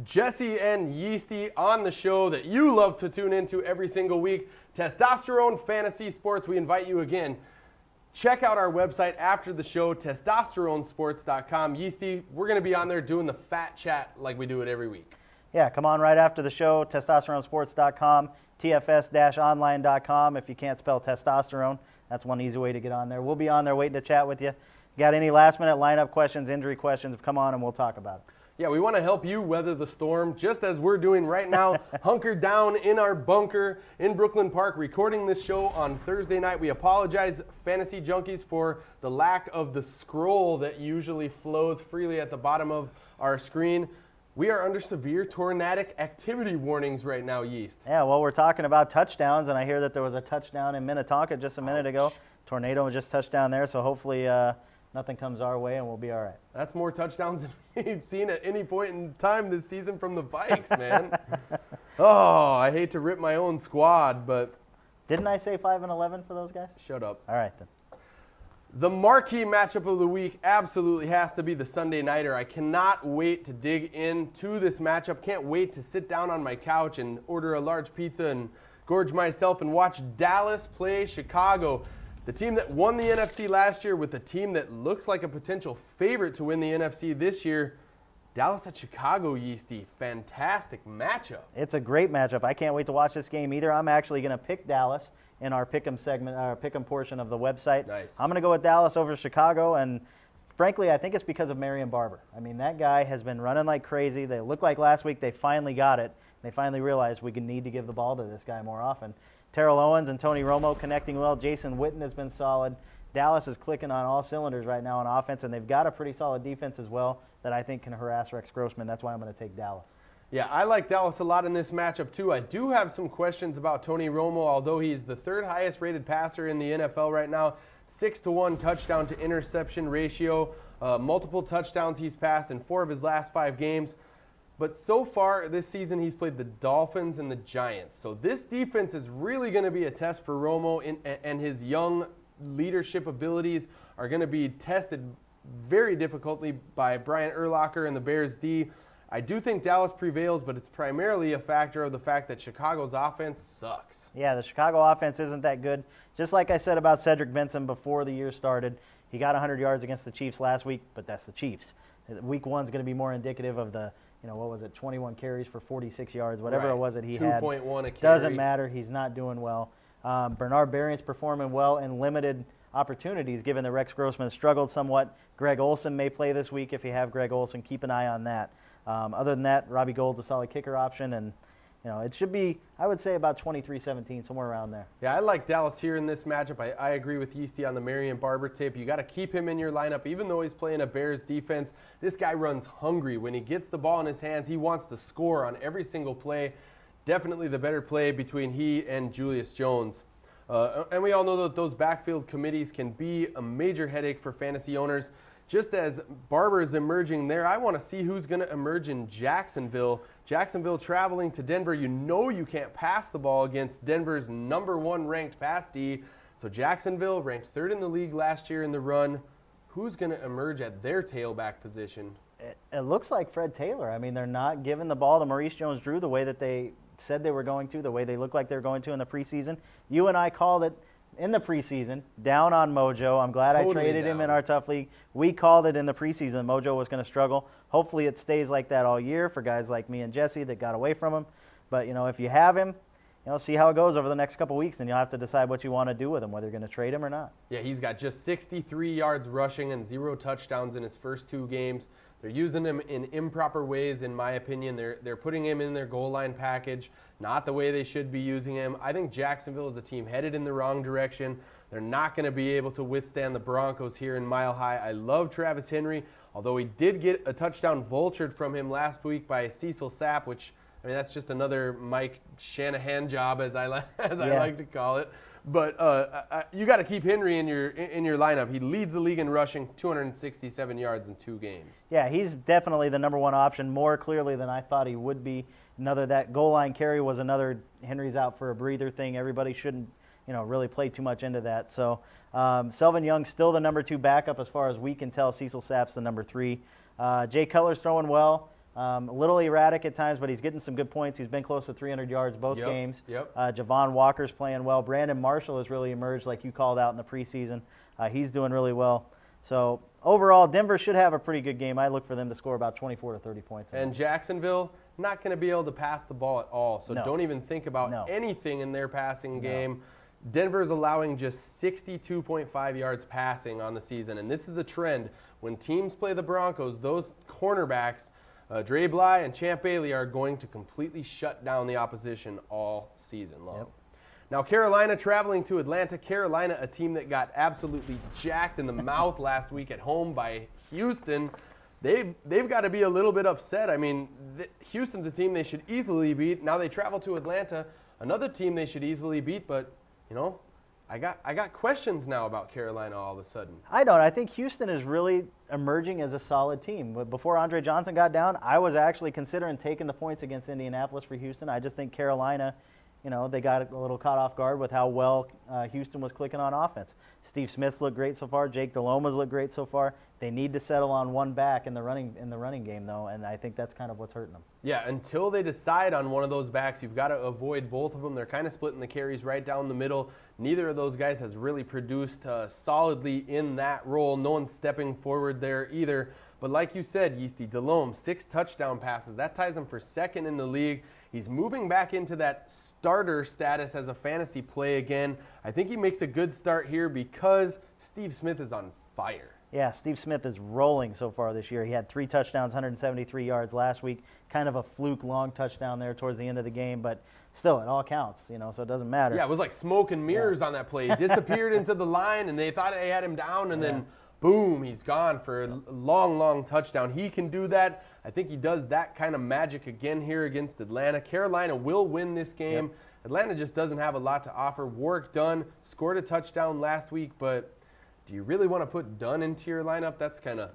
Jesse and Yeasty on the show that you love to tune into every single week, Testosterone Fantasy Sports. We invite you again. Check out our website after the show, testosteronesports.com. Yeasty, we're going to be on there doing the fat chat like we do it every week. Yeah, come on right after the show, testosteronesports.com, tfs-online.com. If you can't spell testosterone, that's one easy way to get on there. We'll be on there waiting to chat with you. Got any last-minute lineup questions, injury questions, come on and we'll talk about it. Yeah, we want to help you weather the storm, just as we're doing right now, hunkered down in our bunker in Brooklyn Park, recording this show on Thursday night. We apologize, Fantasy Junkies, for the lack of the scroll that usually flows freely at the bottom of our screen. We are under severe tornadic activity warnings right now, Yeast. Yeah, well, we're talking about touchdowns, and I hear that there was a touchdown in Minnetonka just a minute ago. Tornado just touched down there, so hopefully nothing comes our way and we'll be all right. That's more touchdowns than we've seen at any point in time this season from the Vikes, man. Oh, I hate to rip my own squad, but... Didn't I say 5-11 for those guys? Shut up. All right, then. The marquee matchup of the week absolutely has to be the Sunday Nighter. I cannot wait to dig into this matchup. Can't wait to sit down on my couch and order a large pizza and gorge myself and watch Dallas play Chicago. The team that won the NFC last year with the team that looks like a potential favorite to win the NFC this year. Dallas at Chicago, Yeasty. Fantastic matchup. It's a great matchup. I can't wait to watch this game either. I'm actually going to pick Dallas in our pick'em segment, our pick'em portion of the website. Nice. I'm going to go with Dallas over Chicago, and frankly, I think it's because of Marion Barber. I mean, that guy has been running like crazy. They look like last week they finally got it. They finally realized we need to give the ball to this guy more often. Terrell Owens and Tony Romo connecting well. Jason Witten has been solid. Dallas is clicking on all cylinders right now on offense, and they've got a pretty solid defense as well that I think can harass Rex Grossman. That's why I'm going to take Dallas. Yeah, I like Dallas a lot in this matchup too. I do have some questions about Tony Romo, although he's the third highest rated passer in the NFL right now. 6-to-1 touchdown to interception ratio. Multiple touchdowns he's passed in 4 of his last 5 games. But so far this season, he's played the Dolphins and the Giants. So this defense is really going to be a test for Romo, and his young leadership abilities are going to be tested very difficultly by Brian Urlacher and the Bears D. I do think Dallas prevails, but it's primarily a factor of the fact that Chicago's offense sucks. Yeah, the Chicago offense isn't that good. Just like I said about Cedric Benson before the year started, he got 100 yards against the Chiefs last week, but that's the Chiefs. Week 1 is going to be more indicative of the 21 carries for 46 yards, whatever it was that he had. 2.1 a carry. Doesn't matter. He's not doing well. Bernard Berrien's performing well in limited opportunities, given that Rex Grossman struggled somewhat. Greg Olsen may play this week. If you have Greg Olsen, keep an eye on that. Other than that, Robbie Gould's a solid kicker option, and it should be, I would say, about 23-17, somewhere around there. Yeah, I like Dallas here in this matchup. I agree with Yeasty on the Marion Barber tape. You got to keep him in your lineup, even though he's playing a Bears defense. This guy runs hungry. When he gets the ball in his hands, he wants to score on every single play. Definitely the better play between he and Julius Jones. And we all know that those backfield committees can be a major headache for fantasy owners. Just as Barber is emerging there, I want to see who's going to emerge in Jacksonville. Jacksonville traveling to Denver. You can't pass the ball against Denver's #1 ranked pass D. So Jacksonville ranked 3rd in the league last year in the run. Who's going to emerge at their tailback position? It looks like Fred Taylor. I mean, they're not giving the ball to Maurice Jones-Drew the way that they said they were going to, the way they look like they're going to in the preseason. You and I called it in the preseason, down on Mojo. I'm glad I traded him in our tough league. We called it in the preseason. Mojo was going to struggle. Hopefully it stays like that all year for guys like me and Jesse that got away from him. But, if you have him, see how it goes over the next couple weeks, and you'll have to decide what you want to do with him, whether you're going to trade him or not. Yeah, he's got just 63 yards rushing and 0 touchdowns in his first 2 games. They're using him in improper ways, in my opinion. They're putting him in their goal line package, not the way they should be using him. I think Jacksonville is a team headed in the wrong direction. They're not going to be able to withstand the Broncos here in Mile High. I love Travis Henry, although he did get a touchdown vultured from him last week by Cecil Sapp, which, that's just another Mike Shanahan job, as I like to call it. But you got to keep Henry in your lineup. He leads the league in rushing, 267 yards in 2 games. Yeah, he's definitely the #1 option, more clearly than I thought he would be. That goal line carry was another Henry's out for a breather thing. Everybody shouldn't, really play too much into that. So Selvin Young's still the #2 backup as far as we can tell. Cecil Sapp's the #3. Jay Cutler's throwing well. A little erratic at times, but he's getting some good points. He's been close to 300 yards both games. Javon Walker's playing well. Brandon Marshall has really emerged, like you called out in the preseason. He's doing really well. So overall, Denver should have a pretty good game. I look for them to score about 24 to 30 points. And Jacksonville, not going to be able to pass the ball at all. So don't even think about anything in their passing game. Denver is allowing just 62.5 yards passing on the season. And this is a trend. When teams play the Broncos, those cornerbacks, Dre Bly and Champ Bailey, are going to completely shut down the opposition all season long. Now, Carolina traveling to Atlanta. Carolina, a team that got absolutely jacked in the mouth last week at home by Houston. They've got to be a little bit upset. I mean, Houston's a team they should easily beat. Now they travel to Atlanta, another team they should easily beat. But, you know, I got questions now about Carolina all of a sudden. I don't. I think Houston is really emerging as a solid team. Before Andre Johnson got down, I was actually considering taking the points against Indianapolis for Houston. I just think Carolina, you know, they got a little caught off guard with how well Houston was clicking on offense. Steve Smith's looked great so far. Jake Delhoma's looked great so far. They need to settle on one back in the running game, though, and I think that's kind of what's hurting them. Yeah, until they decide on one of those backs, you've got to avoid both of them. They're kind of splitting the carries right down the middle. Neither of those guys has really produced solidly in that role. No one's stepping forward there either. But like you said, Yeasty, Delhomme, 6 touchdown passes. That ties him for second in the league. He's moving back into that starter status as a fantasy play again. I think he makes a good start here because Steve Smith is on fire. Yeah, Steve Smith is rolling so far this year. He had 3 touchdowns, 173 yards last week. Kind of a fluke long touchdown there towards the end of the game, but still, it all counts, you know, so it doesn't matter. Yeah, it was like smoke and mirrors on that play. He disappeared into the line, and they thought they had him down, and then boom, he's gone for a long, long touchdown. He can do that. I think he does that kind of magic again here against Atlanta. Carolina will win this game. Atlanta just doesn't have a lot to offer. Warwick Dunn scored a touchdown last week, but do you really want to put Dunn into your lineup? That's kind of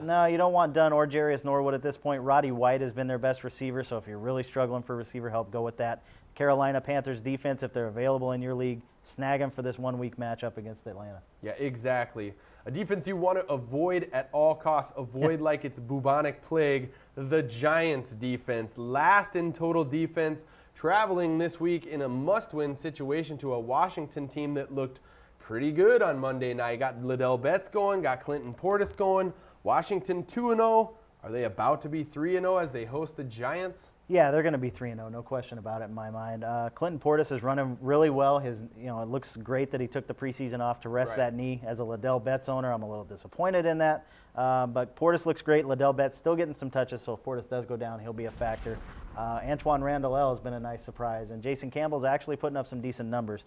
No, you don't want Dunn or Jarius Norwood at this point. Roddy White has been their best receiver, so if you're really struggling for receiver help, go with that. Carolina Panthers defense, if they're available in your league, snag them for this one-week matchup against Atlanta. Yeah, exactly. A defense you want to avoid at all costs, avoid like it's bubonic plague, the Giants defense. Last in total defense, traveling this week in a must-win situation to a Washington team that looked pretty good on Monday night. Got Liddell Betts going, got Clinton Portis going. Washington 2-0. Are they about to be 3-0 as they host the Giants? Yeah, they're going to be 3-0, no question about it in my mind. Clinton Portis is running really well. It looks great that he took the preseason off to rest that knee. As a Liddell Betts owner, I'm a little disappointed in that. But Portis looks great. Liddell Betts still getting some touches, so if Portis does go down, he'll be a factor. Antoine Randall has been a nice surprise, and Jason Campbell's actually putting up some decent numbers.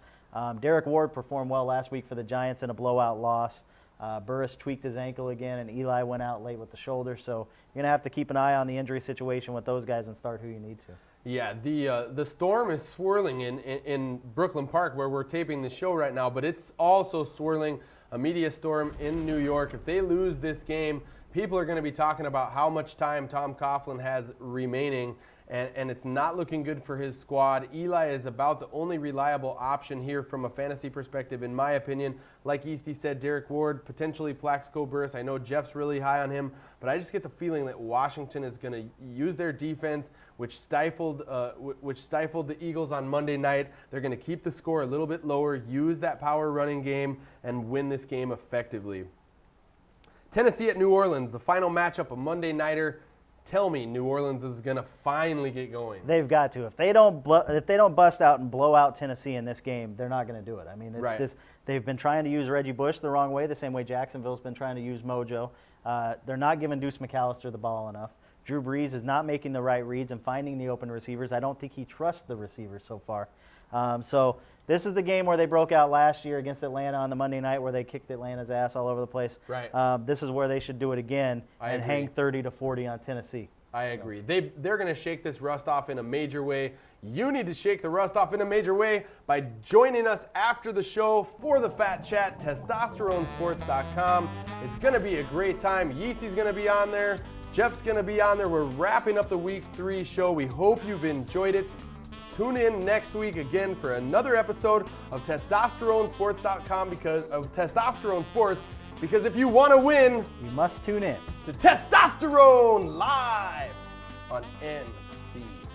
Derek Ward performed well last week for the Giants in a blowout loss. Burris tweaked his ankle again, and Eli went out late with the shoulder. So you're going to have to keep an eye on the injury situation with those guys and start who you need to. Yeah, the storm is swirling in Brooklyn Park where we're taping the show right now, but it's also swirling a media storm in New York. If they lose this game, people are going to be talking about how much time Tom Coughlin has remaining, and it's not looking good for his squad. Eli is about the only reliable option here from a fantasy perspective, in my opinion. Like Easty said, Derek Ward, potentially Plaxico Burress. I know Jeff's really high on him, but I just get the feeling that Washington is going to use their defense, which stifled the Eagles on Monday night. They're going to keep the score a little bit lower, use that power running game, and win this game effectively. Tennessee at New Orleans, the final matchup, a Monday nighter. Tell me New Orleans is going to finally get going. They've got to. If they don't bust out and blow out Tennessee in this game, they're not going to do it. I mean, they've been trying to use Reggie Bush the wrong way, the same way Jacksonville's been trying to use Mojo. They're not giving Deuce McAllister the ball enough. Drew Brees is not making the right reads and finding the open receivers. I don't think he trusts the receivers so far. So this is the game where they broke out last year against Atlanta on the Monday night where they kicked Atlanta's ass all over the place. Right. This is where they should do it again and hang 30-40 on Tennessee. I agree. They're going to shake this rust off in a major way. You need to shake the rust off in a major way by joining us after the show for the Fat Chat, testosteronesports.com. It's going to be a great time. Yeasty's going to be on there. Jeff's going to be on there. We're wrapping up the Week 3 show. We hope you've enjoyed it. Tune in next week again for another episode of testosteronesports.com because of Testosterone Sports. Because if you want to win, you must tune in to Testosterone Live. on NC.